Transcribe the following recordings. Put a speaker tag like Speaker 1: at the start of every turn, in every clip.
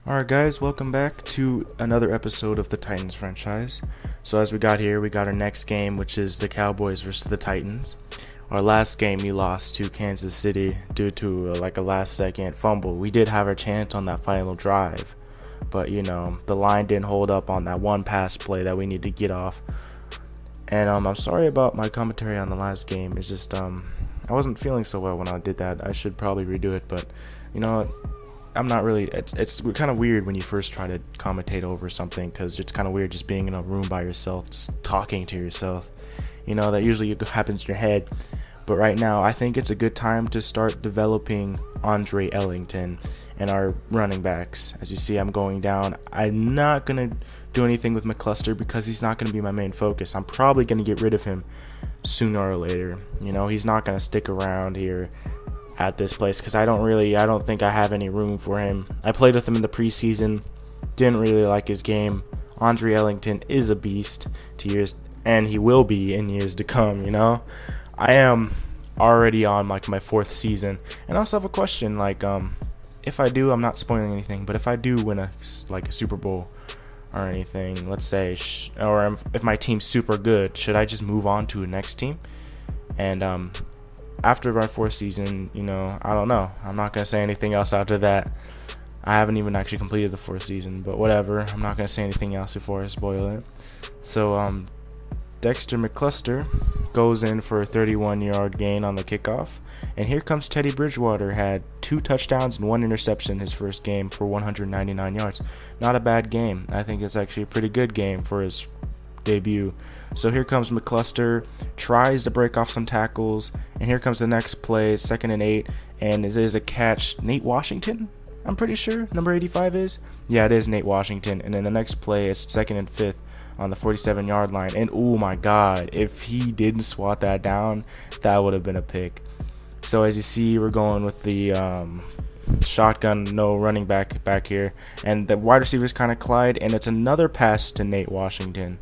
Speaker 1: Alright guys, welcome back to another episode of the Titans franchise. So as we got here, we got our next game, which is the Cowboys versus the Titans. Our last game we lost to Kansas City due to a last second fumble. We did have our chance on that final drive, but the line didn't hold up on that one pass play that we need to get off. And I'm sorry about my commentary on the last game. It's just I wasn't feeling so well when I did that. I should probably redo it, but you know what? I'm not really. It's kind of weird when you first try to commentate over something, because it's kind of weird just being in a room by yourself, just talking to yourself. That usually happens in your head. But right now, I think it's a good time to start developing Andre Ellington and our running backs. As you see, I'm going down. I'm not gonna do anything with McCluster because he's not gonna be my main focus. I'm probably gonna get rid of him sooner or later. He's not gonna stick around here at this place because I don't think I have any room for him. I played with him in the preseason, didn't really like his game. Andre Ellington is a beast and he will be in years to come. I am already on my fourth season, and I also have a question. If I do, I'm not spoiling anything, but if I do win a Super Bowl or anything, let's say, or if my team's super good, should I just move on to the next team? And after my fourth season, I don't know. I'm not going to say anything else after that. I haven't even actually completed the fourth season, but whatever. I'm not going to say anything else before I spoil it. So, Dexter McCluster goes in for a 31-yard gain on the kickoff. And here comes Teddy Bridgewater, had 2 touchdowns and 1 interception his first game for 199 yards. Not a bad game. I think it's actually a pretty good game for his debut. So here comes McCluster, tries to break off some tackles, and here comes the next play, 2nd and 8, and it is a catch. Nate Washington, I'm pretty sure number 85 is. Yeah, it is Nate Washington. And then the next play is 2nd and 5th on the 47-yard line, and oh my god, if he didn't swat that down, that would have been a pick. So as you see, we're going with the shotgun, no running back here, and the wide receivers kind of collide, and it's another pass to Nate Washington.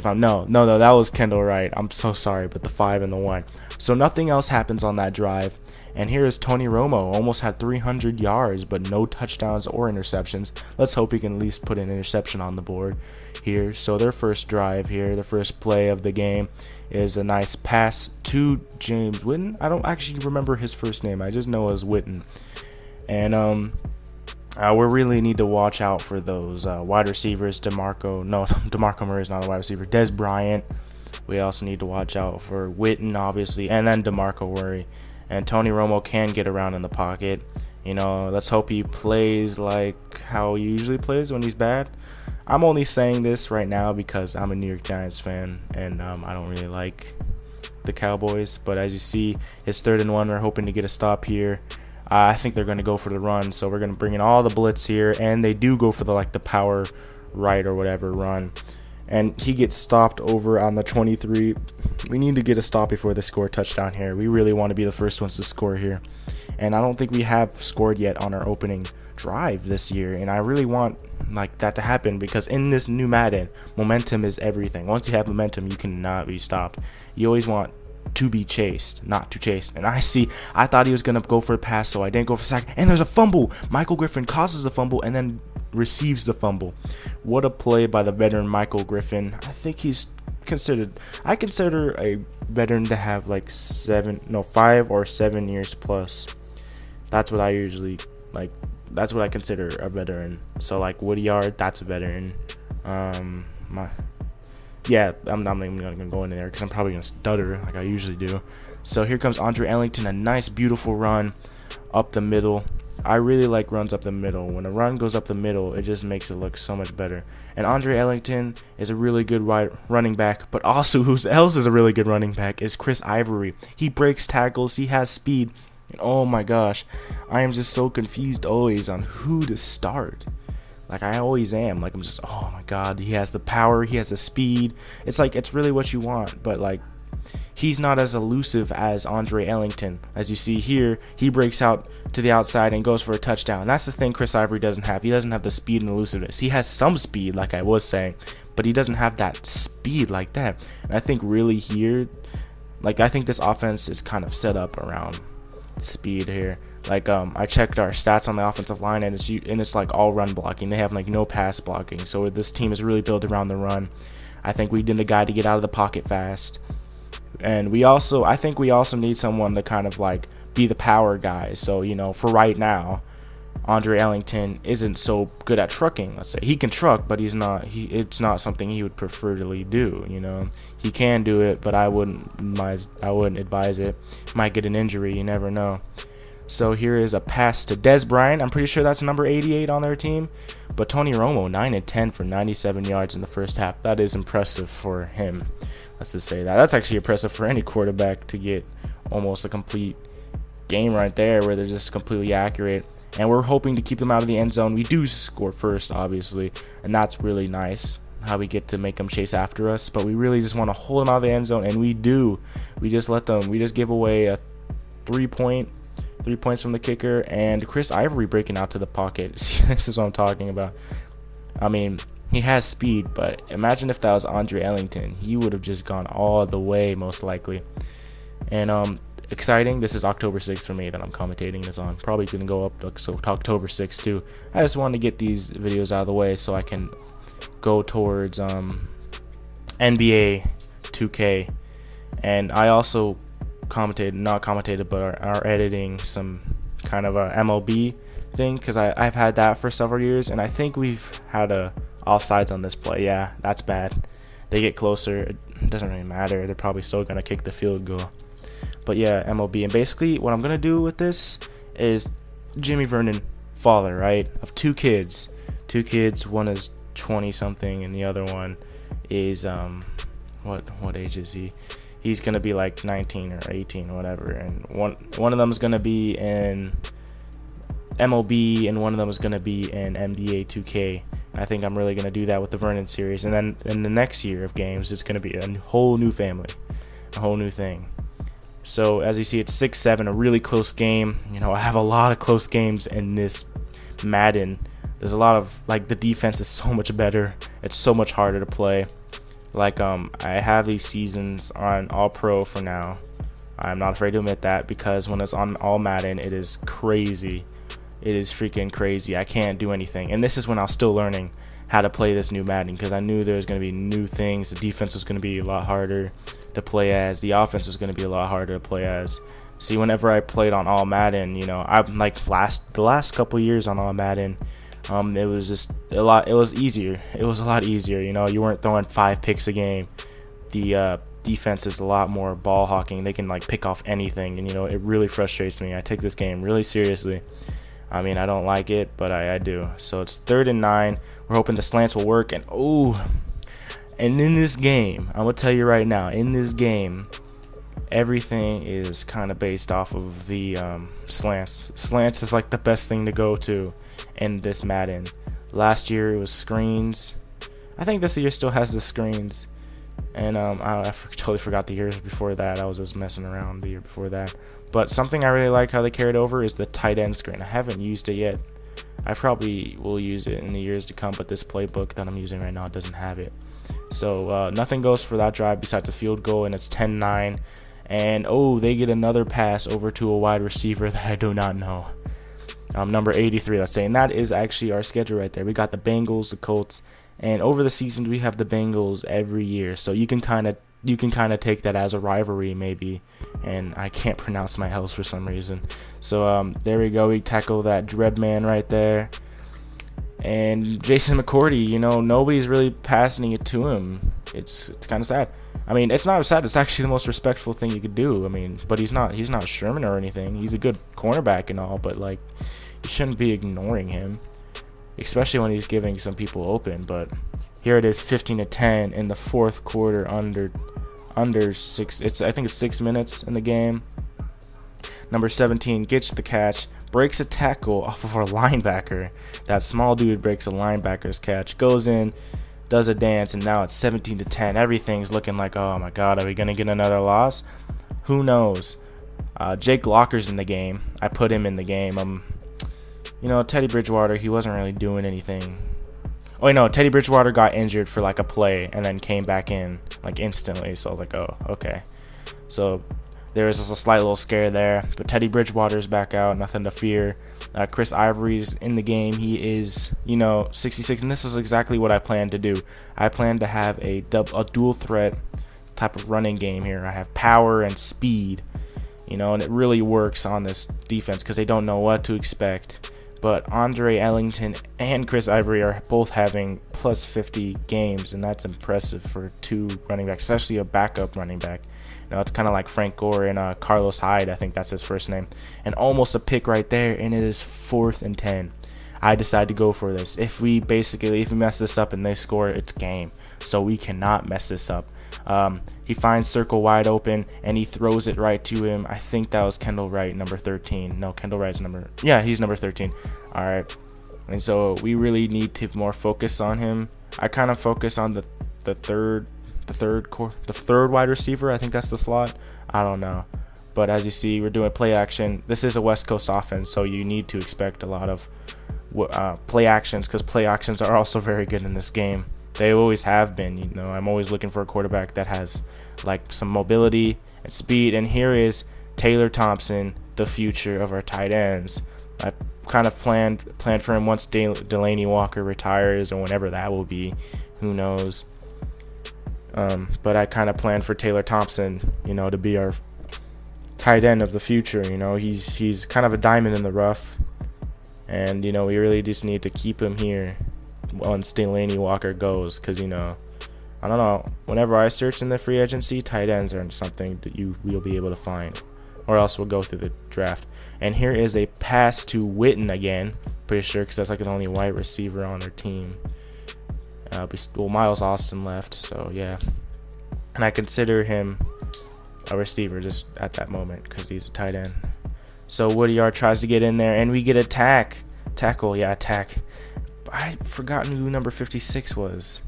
Speaker 1: No, that was Kendall Wright. I'm so sorry, but the 5 and the 1. So nothing else happens on that drive. And here is Tony Romo, almost had 300 yards, but no touchdowns or interceptions. Let's hope he can at least put an interception on the board here. So their first drive here, the first play of the game, is a nice pass to James Witten. I don't actually remember his first name. I just know it was Witten. And we really need to watch out for those wide receivers. DeMarco Murray is not a wide receiver. Des Bryant. We also need to watch out for Witten, obviously, and then DeMarco Murray. And Tony Romo can get around in the pocket. Let's hope he plays like how he usually plays when he's bad. I'm only saying this right now because I'm a New York Giants fan, and I don't really like the Cowboys. But as you see, it's 3rd and 1. We're hoping to get a stop here. I think they're going to go for the run, so we're going to bring in all the blitz here, and they do go for the power right or whatever run. And he gets stopped over on the 23. We need to get a stop before they score a touchdown here. We really want to be the first ones to score here. And I don't think we have scored yet on our opening drive this year, and I really want that to happen, because in this new Madden, momentum is everything. Once you have momentum, you cannot be stopped. You always want to be chased, not to chase. And I thought he was going to go for a pass, so I didn't go for a sack. And there's a fumble. Michael Griffin causes the fumble and then receives the fumble. What a play by the veteran Michael Griffin. I think I consider a veteran to have 5 or 7 years plus. That's what I usually that's what I consider a veteran. So Woodyard, that's a veteran. Yeah, I'm not even going to go in there because I'm probably going to stutter like I usually do. So here comes Andre Ellington, a nice, beautiful run up the middle. I really like runs up the middle. When a run goes up the middle, it just makes it look so much better. And Andre Ellington is a really good running back, but also who else is a really good running back is Chris Ivory. He breaks tackles, he has speed, and oh my gosh, I am just so confused always on who to start. I always am. I'm just, oh my god, he has the power, he has the speed. It's really what you want, but he's not as elusive as Andre Ellington. As you see here, he breaks out to the outside and goes for a touchdown. That's the thing Chris Ivory doesn't have. He doesn't have the speed and elusiveness. He has some speed, like I was saying, but he doesn't have that speed like that. And I think really here, I think this offense is kind of set up around speed here. Like I checked our stats on the offensive line, and it's like all run blocking. They have like no pass blocking. So this team is really built around the run. I think we need a guy to get out of the pocket fast, and I think we also need someone to kind of like be the power guy. So for right now, Andre Ellington isn't so good at trucking. Let's say he can truck, but it's not something he would preferably do. He can do it, but I wouldn't advise it. Might get an injury. You never know. So here is a pass to Des Bryant. I'm pretty sure that's number 88 on their team. But Tony Romo, 9 and 10 for 97 yards in the first half. That is impressive for him. Let's just say that. That's actually impressive for any quarterback to get almost a complete game right there where they're just completely accurate. And we're hoping to keep them out of the end zone. We do score first, obviously, and that's really nice how we get to make them chase after us. But we really just want to hold them out of the end zone, and we do. We just give away a 3 points from the kicker, and Chris Ivory breaking out to the pocket. See, this is what I'm talking about. I mean, he has speed, but imagine if that was Andre Ellington. He would have just gone all the way, most likely. And exciting. This is October 6th for me that I'm commentating this on. Probably going to go up to October 6th too. I just wanted to get these videos out of the way so I can go towards NBA 2K. And I also not commentated, but are editing some kind of a MLB thing, because I've had that for several years, and I think we've had a offsides on this play. Yeah, that's bad. They get closer. It doesn't really matter. They're probably still going to kick the field goal. But yeah, MLB. And basically what I'm going to do with this is Jimmy Vernon, father, right, of two kids. One is 20 something and the other one is what age is he? He's going to be like 19 or 18 or whatever, and one of them is going to be in MLB and one of them is going to be in NBA 2K. I think I'm really going to do that with the Vernon series, and then in the next year of games it's going to be a whole new family, a whole new thing. So as you see, it's 6-7, a really close game. I have a lot of close games in this Madden. There's a lot of, like, the defense is so much better. It's so much harder to play. Like, I have these seasons on All Pro for now. I'm not afraid to admit that, because when it's on All Madden, it is crazy. It is freaking crazy. I can't do anything. And this is when I was still learning how to play this new Madden, because I knew there was going to be new things. The defense was going to be a lot harder to play as. The offense was going to be a lot harder to play as. See, whenever I played on All Madden, I'm like the last couple years on All Madden, it was just a lot. It was easier. It was a lot easier. You weren't throwing 5 picks a game. The defense is a lot more ball hawking. They can like pick off anything, and it really frustrates me. I take this game really seriously. I mean, I don't like it, but I do. So it's 3rd and 9. We're hoping the slants will work. And in this game, I'm gonna tell you right now, in this game, everything is kind of based off of the slants. Slants is like the best thing to go to in this Madden. Last year it was screens. I think this year still has the screens. And I totally forgot the years before that. I was just messing around the year before that. But something I really like how they carried over is the tight end screen. I haven't used it yet. I probably will use it in the years to come, but this playbook that I'm using right now doesn't have it. So nothing goes for that drive besides a field goal, and it's 10-9. And they get another pass over to a wide receiver that I do not know. Number 83, let's say. And that is actually our schedule right there. We got the Bengals, the Colts, and over the season we have the Bengals every year. So you can kind of take that as a rivalry maybe. And I can't pronounce my L's for some reason. So there we go. We tackle that dread man right there. And Jason McCourty, nobody's really passing it to him. It's kind of sad. I mean, it's not sad. It's actually the most respectful thing you could do. I mean, but he's not Sherman or anything. He's a good cornerback and all, but like, you shouldn't be ignoring him, especially when he's giving some people open. But here it is, 15-10 in the fourth quarter, under 6. I think it's 6 minutes in the game. Number 17 gets the catch, breaks a tackle off of our linebacker. That small dude breaks a linebacker's catch, goes in, does a dance, and now it's 17-10. Everything's looking like, oh my God, are we gonna get another loss? Who knows? Jake Locker's in the game. I put him in the game. Teddy Bridgewater, he wasn't really doing anything. Teddy Bridgewater got injured for like a play and then came back in like instantly. So I was like, oh, okay. So there was just a slight little scare there. But Teddy Bridgewater's back out, nothing to fear. Chris Ivory's in the game. He is, 66, and this is exactly what I planned to do. I plan to have a dual threat type of running game here. I have power and speed, and it really works on this defense because they don't know what to expect. But Andre Ellington and Chris Ivory are both having plus 50 games, and that's impressive for two running backs, especially a backup running back. It's kind of like Frank Gore and Carlos Hyde, I think that's his first name. And almost a pick right there, and it is 4th and 10. I decide to go for this. If we mess this up and they score, it's game. So we cannot mess this up. He finds circle wide open, and he throws it right to him. I think that was Kendall Wright, number 13. No, Kendall Wright's he's number 13. All right. And so we really need to more focus on him. I kind of focus on the third wide receiver. I think that's the slot. I don't know. But as you see, we're doing play action. This is a West Coast offense, so you need to expect a lot of play actions, because play actions are also very good in this game. They always have been. I'm always looking for a quarterback that has like some mobility and speed. And here is Taylor Thompson, the future of our tight ends. I kind of planned for him once Delaney Walker retires, or whenever that will be. Who knows? But I kind of planned for Taylor Thompson, to be our tight end of the future. He's kind of a diamond in the rough, and we really just need to keep him here once Delaney Walker goes, because I don't know. Whenever I search in the free agency, tight ends aren't something that you will be able to find, or else we'll go through the draft. And here is a pass to Witten again, pretty sure, because that's like the only white receiver on their team. Miles Austin left, so yeah. And I consider him a receiver just at that moment because he's a tight end. So Woodyard tries to get in there, and we get a tackle. I forgotten who number 56 was.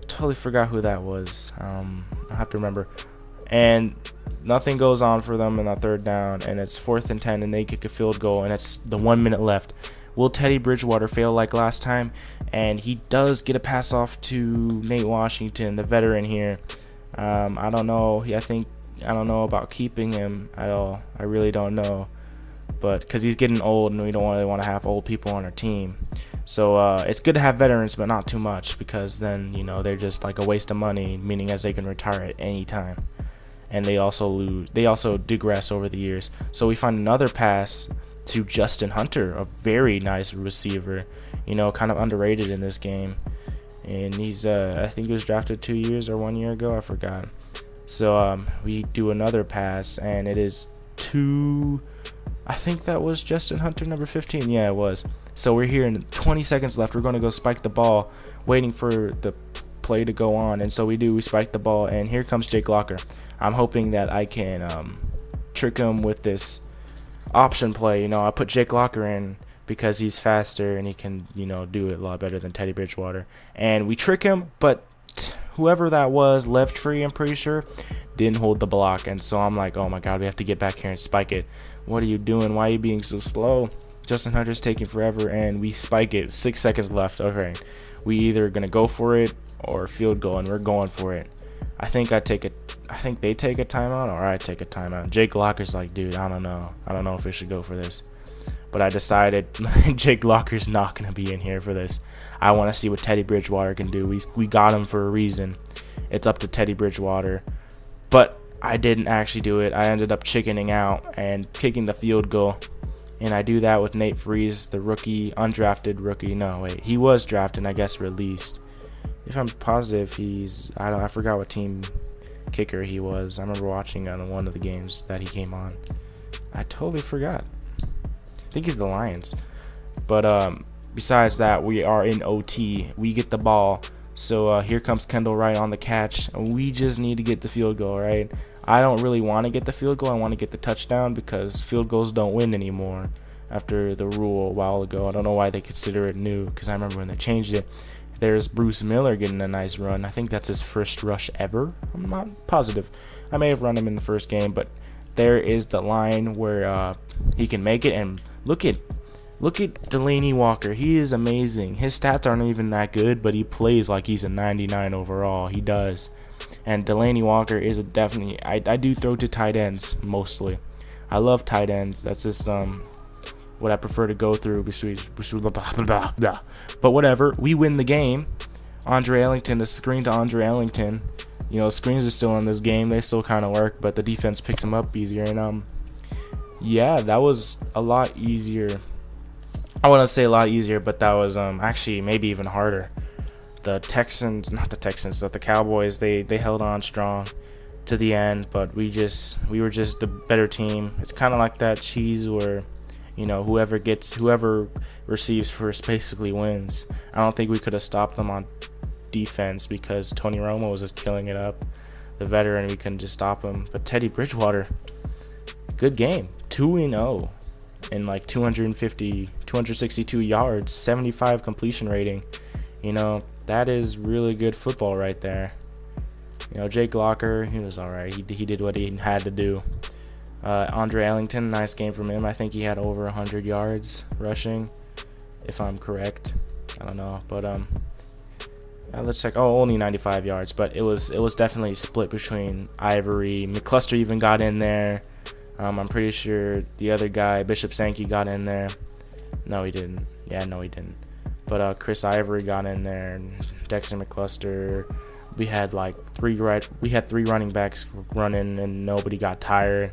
Speaker 1: Totally forgot who that was. I'll have to remember. And nothing goes on for them in that third down, and it's 4th and 10, and they kick a field goal, and it's the 1 minute left. Will Teddy Bridgewater fail like last time? And he does get a pass off to Nate Washington, the veteran here. I don't know. I don't know about keeping him at all. I really don't know. But because he's getting old, and we don't really want to have old people on our team. So it's good to have veterans, but not too much, because then they're just like a waste of money, meaning as they can retire at any time. And they also digress over the years. So we find another pass to Justin Hunter, a very nice receiver, kind of underrated in this game. And he's I think he was drafted 2 years or 1 year ago, I forgot. So we do another pass, and it is I think that was Justin Hunter, number 15. Yeah, it was. So we're here in 20 seconds left. We're going to go spike the ball, waiting for the play to go on. And so we spike the ball, and here comes Jake Locker. I'm hoping that I can trick him with this option play. I put Jake Locker in because he's faster, and he can do it a lot better than Teddy Bridgewater. And we trick him, but whoever that was, Lev Tree, I'm pretty sure, didn't hold the block. And so I'm like, oh my god, we have to get back here and spike it. What are you doing? Why are you being so slow? Justin Hunter's taking forever, and we spike it. 6 seconds left. Okay, we either gonna go for it or field goal, and we're going for it. I think they take a timeout, or I take a timeout. Jake Locker's like, dude, I don't know if we should go for this. But I decided Jake Locker's not going to be in here for this. I want to see what Teddy Bridgewater can do. We got him for a reason. It's up to Teddy Bridgewater. But I didn't actually do it. I ended up chickening out and kicking the field goal. And I do that with Nate Freeze, the rookie, undrafted rookie. No, wait, he was drafted and I guess released. If I'm positive, I forgot what team kicker he was. I remember watching on one of the games that he came on. I totally forgot. I think he's the Lions. But besides that, we are in OT. We get the ball. So here comes Kendall Wright on the catch. We just need to get the field goal, right? I don't really want to get the field goal. I want to get the touchdown because field goals don't win anymore after the rule a while ago. I don't know why they consider it new, because I remember when they changed it. There's Bruce Miller getting a nice run. I think that's his first rush ever. I'm not positive. I may have run him in the first game, but there is the line where he can make it. And look at Delaney Walker. He is amazing. His stats aren't even that good, but he plays like he's a 99 overall. He does. And Delaney Walker is definitely. I do throw to tight ends mostly. I love tight ends. That's just what I prefer to go through. But whatever, we win the game. Andre Ellington, the screen to Andre Ellington. Screens are still in this game. They still kind of work, but the defense picks them up easier. And yeah, that was a lot easier. I wouldn't say a lot easier, but that was actually maybe even harder. The Cowboys, they held on strong to the end, but we were just the better team. It's kind of like that cheese where whoever receives first basically wins. I don't think we could have stopped them on defense because Tony Romo was just killing it up. The veteran, we couldn't just stop him. But Teddy Bridgewater, good game, 2-0 and like 262 yards, 75 completion rating. That is really good football right there. Jake Locker, he was all right. He did what he had to do. Andre Ellington, nice game from him. I think he had over 100 yards rushing, if I'm correct. I don't know, but let's check. Oh, only 95 yards, but it was definitely split between Ivory. McCluster even got in there. I'm pretty sure the other guy, Bishop Sankey, got in there. No, he didn't. Yeah, no, he didn't. But Chris Ivory got in there. And Dexter McCluster. We had three running backs running, and nobody got tired.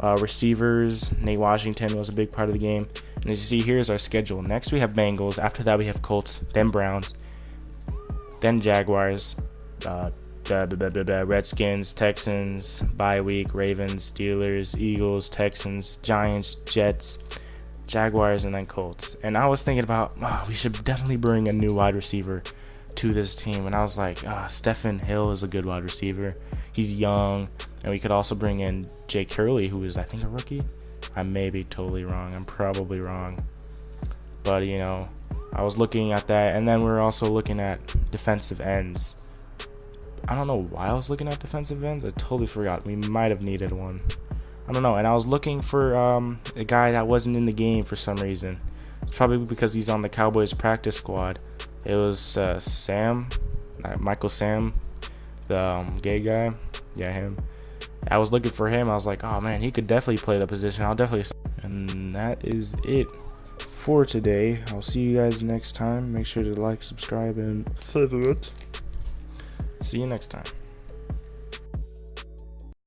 Speaker 1: Receivers, Nate Washington was a big part of the game. And as you see, here's our schedule. Next we have Bengals. After that we have Colts, then Browns, then Jaguars, Redskins, Texans, bye week, Ravens, Steelers, Eagles, Texans, Giants, Jets, Jaguars, and then Colts. And I was thinking about, we should definitely bring a new wide receiver to this team. And I was like, Stephen Hill is a good wide receiver. He's young. And we could also bring in Jake Hurley, who is, I think, a rookie. I may be totally wrong. I'm probably wrong. But, I was looking at that. And then we're also looking at defensive ends. I don't know why I was looking at defensive ends. I totally forgot. We might have needed one. I don't know. And I was looking for a guy that wasn't in the game for some reason. It's probably because he's on the Cowboys practice squad. It was Michael Sam, the gay guy. Yeah, him. I was looking for him. I was like, oh man, he could definitely play the position. I'll definitely. And that is it for today. I'll see you guys next time. Make sure to like, subscribe, and favorite. See you next time.